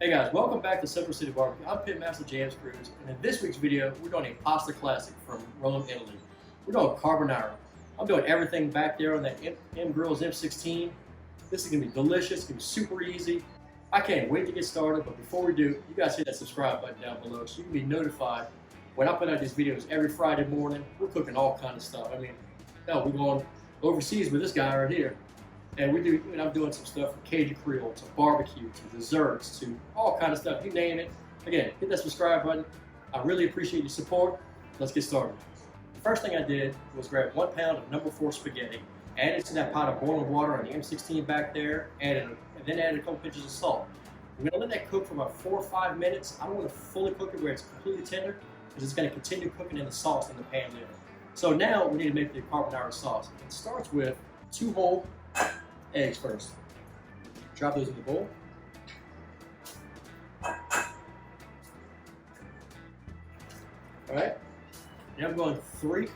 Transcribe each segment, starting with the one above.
Hey guys, welcome back to Central City Barbecue. I'm Pitmaster M Grills, and in this week's video, we're doing a pasta classic from Rome, Italy. We're doing carbonara. I'm doing everything back there on that M Grills M16. This is gonna be delicious, it's gonna be super easy. I can't wait to get started, but before we do, you guys hit that subscribe button down below so you can be notified when I put out these videos every Friday morning. We're cooking all kinds of stuff. I mean, hell, we're going overseas with this guy right here. And I'm doing some stuff from Cajun Creole to barbecue to desserts to all kind of stuff. You name it. Again, hit that subscribe button. I really appreciate your support. Let's get started. The first thing I did was grab 1 pound of No. 4 spaghetti, add it to that pot of boiling water on the M16 back there, and then add a couple pinches of salt. I'm gonna let that cook for about 4 or 5 minutes. I don't want to fully cook it where it's completely tender, because it's gonna continue cooking in the sauce in the pan later. So now we need to make the carbonara sauce. It starts with 2 whole eggs first. Drop those in the bowl. Alright. Now I'm going 3.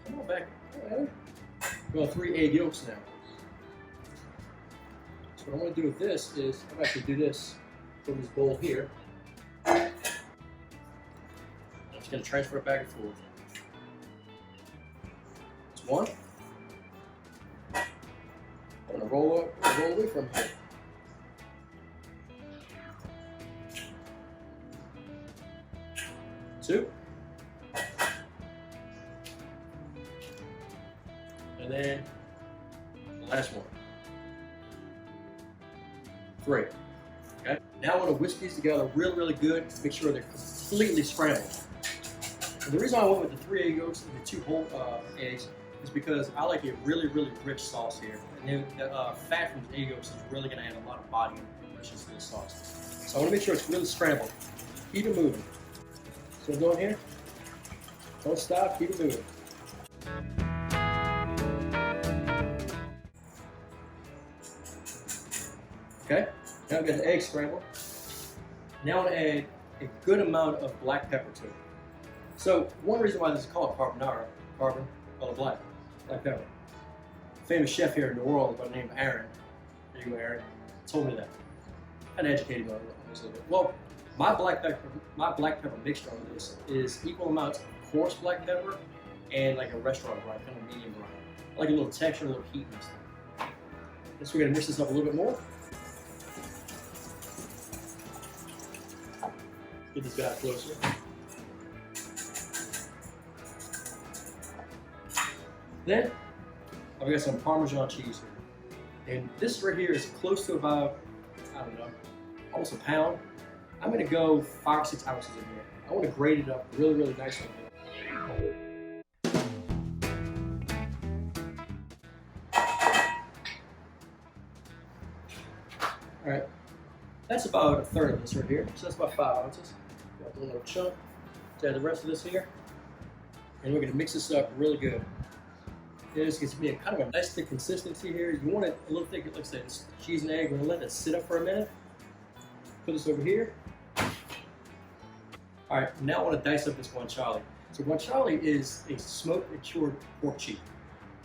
Come on back. I'm going 3 egg yolks now. So what I'm going to do with this is, I'm actually do this from this bowl here. I'm just going to transfer it back and forth. It's 1. I'm going to roll away from here. 2. And then the last one. 3. Okay. Now I want to whisk these together really good to make sure they're completely scrambled. And the reason I went with the 3 egg yolks and the 2 whole eggs is because I like a really rich sauce here. And then the fat from the egg yolks is really going to add a lot of body and richness to the sauce. So I want to make sure it's really scrambled. Keep it moving. So go in here. Don't stop, keep it moving. Okay, now I've got the egg scrambled. Now I want to add a good amount of black pepper to it. So one reason why this is called carbonara, black pepper. A famous chef here in New Orleans by the name of Aaron, there you go Aaron, told me that. Kind of educated me on this a little bit. Well, my black pepper mixture on this is equal amounts of coarse black pepper and like a restaurant brine, kind of medium brine. I like a little texture, a little heat in this thing. So we're gonna mix this up a little bit more. Get this guy closer. Then I've got some parmesan cheese here. And this right here is close to about, I don't know, almost a pound. I'm gonna go 5 or 6 ounces in here. I want to grate it up really nicely. All right, that's about a third of this right here. So that's about 5 ounces. Got a little chunk. Let's add the rest of this here. And we're gonna mix this up really good. This gives me a kind of a nice thick consistency here. You want it a little thick, like I said, it's cheese and egg. We're gonna let it sit up for a minute. Put this over here. All right, now I want to dice up this guanciale. So guanciale is a smoked and cured pork cheek.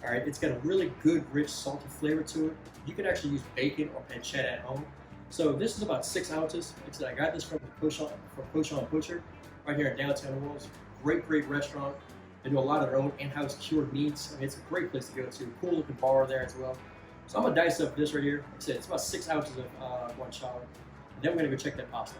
All right, it's got a really good, rich, salty flavor to it. You can actually use bacon or pancetta at home. So this is about 6 ounces. Like I said, I got this from Kosher Butcher right here in downtown New Orleans. Great restaurant. They do a lot of their own in-house cured meats. I mean, it's a great place to go to. Cool looking bar there as well. So I'm gonna dice up this right here. Like I said, it's about 6 ounces of guanciale. And then we're gonna go check that pasta.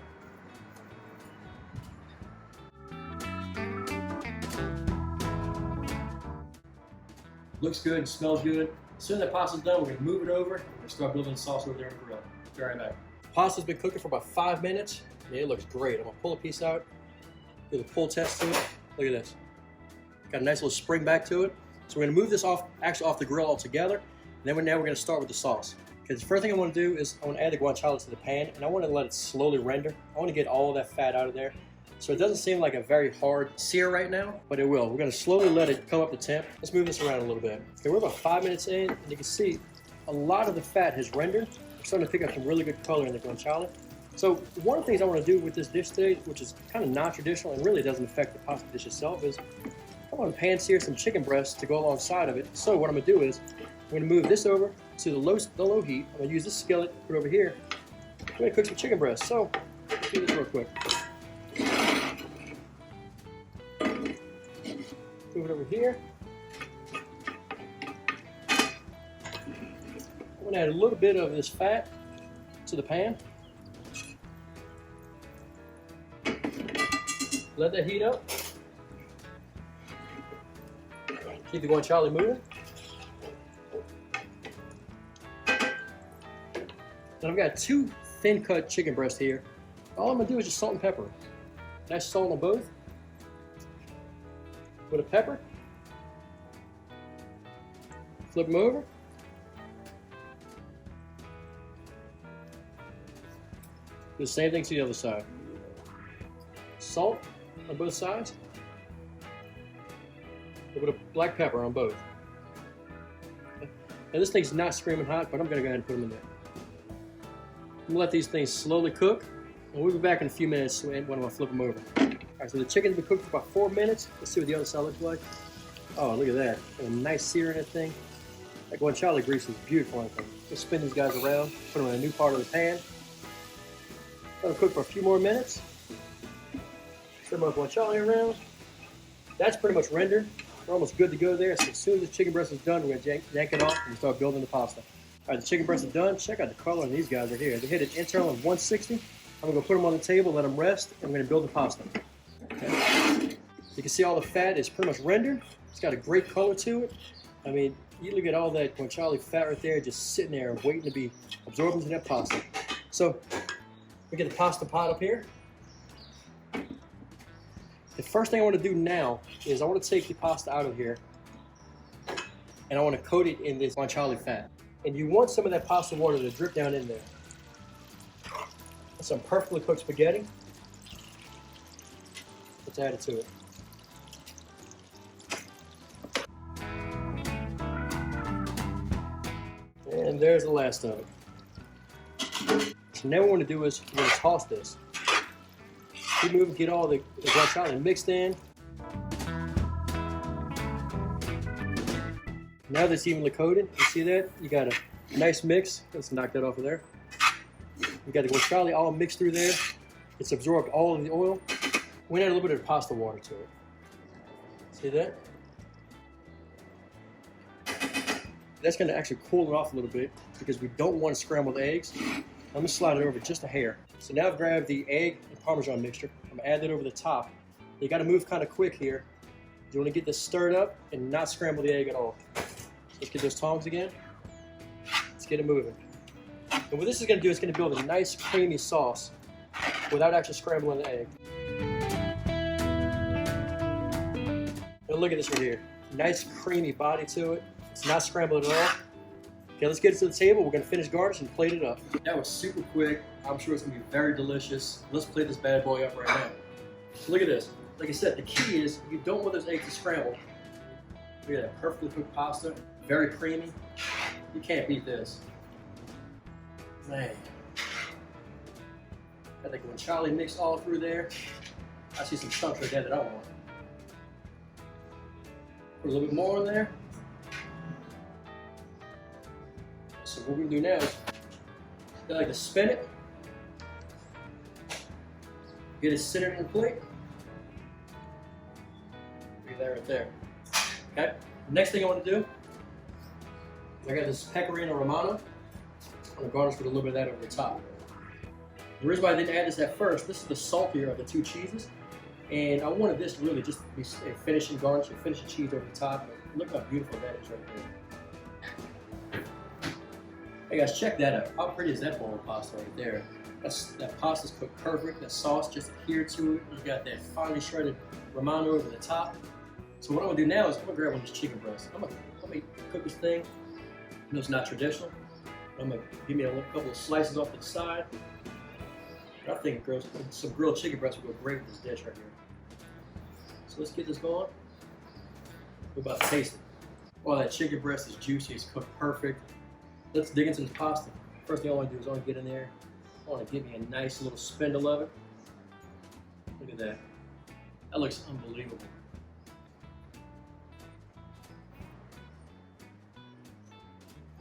Looks good, smells good. As soon as that pasta's done, we're gonna move it over. We're gonna start building the sauce over there on the grill. Be right back. Pasta's been cooking for about 5 minutes. Yeah, it looks great. I'm gonna pull a piece out, do the pull test to it. Look at this. Got a nice little spring back to it. So we're gonna move this off the grill altogether. And then now we're gonna start with the sauce. Because the first thing I want to do is I want to add the guanciale to the pan, and I want to let it slowly render. I want to get all of that fat out of there. So it doesn't seem like a very hard sear right now, but it will. We're going to slowly let it come up to temp. Let's move this around a little bit. Okay, we're about 5 minutes in, and you can see a lot of the fat has rendered. We're starting to pick up some really good color in the guanciale. So one of the things I want to do with this dish today, which is kind of non-traditional and really doesn't affect the pasta dish itself, is I want to pan sear some chicken breasts to go alongside of it. So what I'm going to do is I'm going to move this over to the low heat. I'm going to use this skillet, put it over here. I'm going to cook some chicken breasts. So Let's do this real quick. Move it over here. I'm going to add a little bit of this fat to the pan. Let that heat up. Keep the guanciale moving. Then I've got 2 thin cut chicken breasts here. All I'm going to do is just salt and pepper. Nice salt on both. Put a pepper. Flip them over. Do the same thing to the other side. Salt on both sides. A little bit of black pepper on both. Okay. Now this thing's not screaming hot, but I'm going to go ahead and put them in there. I'm going to let these things slowly cook, and we'll be back in a few minutes when I'm going to flip them over. All right, so the chicken's been cooked for about 4 minutes. Let's see what the other side looks like. Oh, look at that. Got a nice sear in that thing. That guanciale grease is beautiful, I think. Let's spin these guys around, put them in a new part of the pan. Let them cook for a few more minutes. Stir my guanciale around. That's pretty much rendered. We're almost good to go there. So as soon as the chicken breast is done, we're going to yank it off and start building the pasta. All right, the chicken breast is done. Check out the color on these guys right here. They hit it internal at 160. I'm going to put them on the table, let them rest, and we're going to build the pasta. Okay. You can see all the fat is pretty much rendered. It's got a great color to it. I mean, you look at all that guanciale fat right there just sitting there waiting to be absorbed into that pasta. So we get the pasta pot up here. The first thing I want to do now is I want to take the pasta out of here and I want to coat it in this guanciale fat. And you want some of that pasta water to drip down in there. Some perfectly cooked spaghetti. Let's add it to it. And there's the last of it. So now what we want to do is we're going to toss this. Keep moving, get all the guanciale mixed in. Now that's evenly coated, you see that? You got a nice mix. Let's knock that off of there. You got the guanciale all mixed through there. It's absorbed all of the oil. We add a little bit of pasta water to it. See that? That's going to actually cool it off a little bit because we don't want to scramble the eggs. I'm going to slide it over just a hair. So now I've grabbed the egg and parmesan mixture. I'm going to add that over the top. You got to move kind of quick here. You want to get this stirred up and not scramble the egg at all. Let's get those tongs again. Let's get it moving. And what this is going to do is going to build a nice creamy sauce without actually scrambling the egg. And look at this right here. Nice creamy body to it. It's not scrambled at all. Okay, let's get it to the table. We're going to finish garnish and plate it up. That was super quick. I'm sure it's going to be very delicious. Let's plate this bad boy up right now. Look at this. Like I said, the key is you don't want those eggs to scramble. Look at that perfectly cooked pasta. Very creamy. You can't beat this. Man. Got the guanciale mixed all through there. I see some chunks right there that I want. Put a little bit more in there. So what we're going to do now is I like to spin it. Get it centered in the plate. Look at that right there. Okay. Next thing I want to do, I got this pecorino romano. I'm going to garnish with a little bit of that over the top. The reason why I didn't add this at first, this is the saltier of the two cheeses. And I wanted this really just to be a finishing garnish, a finishing cheese over the top. Look how beautiful that is right there. Hey guys, check that out. How pretty is that bowl of pasta right there? That pasta's cooked perfect. That sauce just adhered to it. You got that finely shredded romano over the top. So what I'm gonna do now is I'm gonna grab one of these chicken breasts. I'm gonna cook this thing. I know it's not traditional. I'm gonna give me a couple of slices off to the side. I think some grilled chicken breasts will go great with this dish right here. So let's get this going. We're about to taste it. Oh, that chicken breast is juicy. It's cooked perfect. Let's dig into this pasta. First thing I want to do is I want to get in there. I want to give me a nice little spindle of it. Look at that. That looks unbelievable.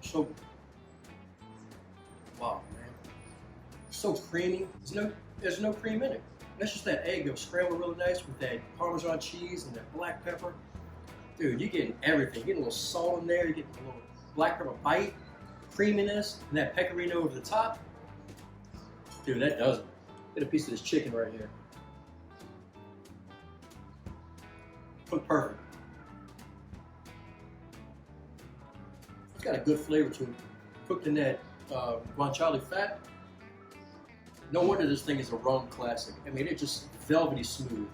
So, wow, man. So creamy. there's no cream in it. That's just that egg that scrambled really nice with that Parmesan cheese and that black pepper. Dude, you're getting everything. You're getting a little salt in there, you're getting a little black pepper bite, creaminess, and that pecorino over the top. Dude, that does it. Get a piece of this chicken right here. Cooked perfect. It's got a good flavor to it. Cooked in that guanciale fat. No wonder this thing is a rum classic. I mean, it's just velvety smooth.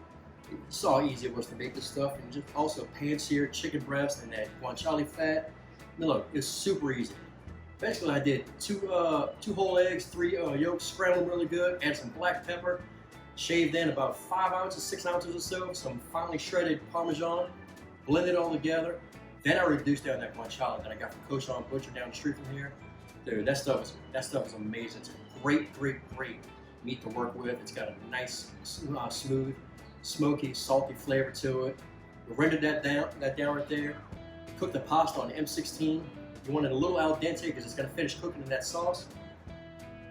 You saw how easy it was to make this stuff, and just also pan-seared chicken breast and that guanciale fat. I mean, look, it's super easy. Basically, I did two whole eggs, 3 yolks, scrambled really good, add some black pepper, shaved in about 5 ounces, 6 ounces or so, some finely shredded Parmesan, blended it all together. Then I reduced down that guanciale that I got from Kosher Butcher down the street from here. Dude, that stuff is amazing. It's a great meat to work with. It's got a nice, smooth, smoky, salty flavor to it. We rendered that down right there. Cooked the pasta on M16. You want it a little al dente because it's going to finish cooking in that sauce.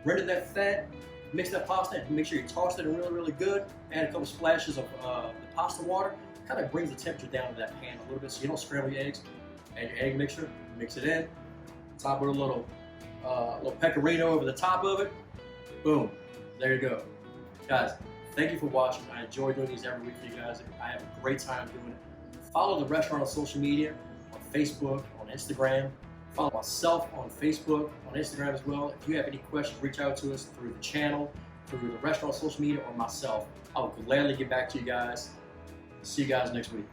Rendered that fat. Mix that pasta and make sure you toss it in really good. Add a couple splashes of the pasta water. Kind of brings the temperature down to that pan a little bit so you don't scramble your eggs. Add your egg mixture. Mix it in. Top with a little pecorino over the top of it. Boom. There you go. Guys, thank you for watching. I enjoy doing these every week for you guys. I have a great time doing it. Follow the restaurant on social media, on Facebook, on Instagram. Follow myself on Facebook, on Instagram as well. If you have any questions, reach out to us through the channel, through the restaurant social media, or myself. I will gladly get back to you guys. See you guys next week.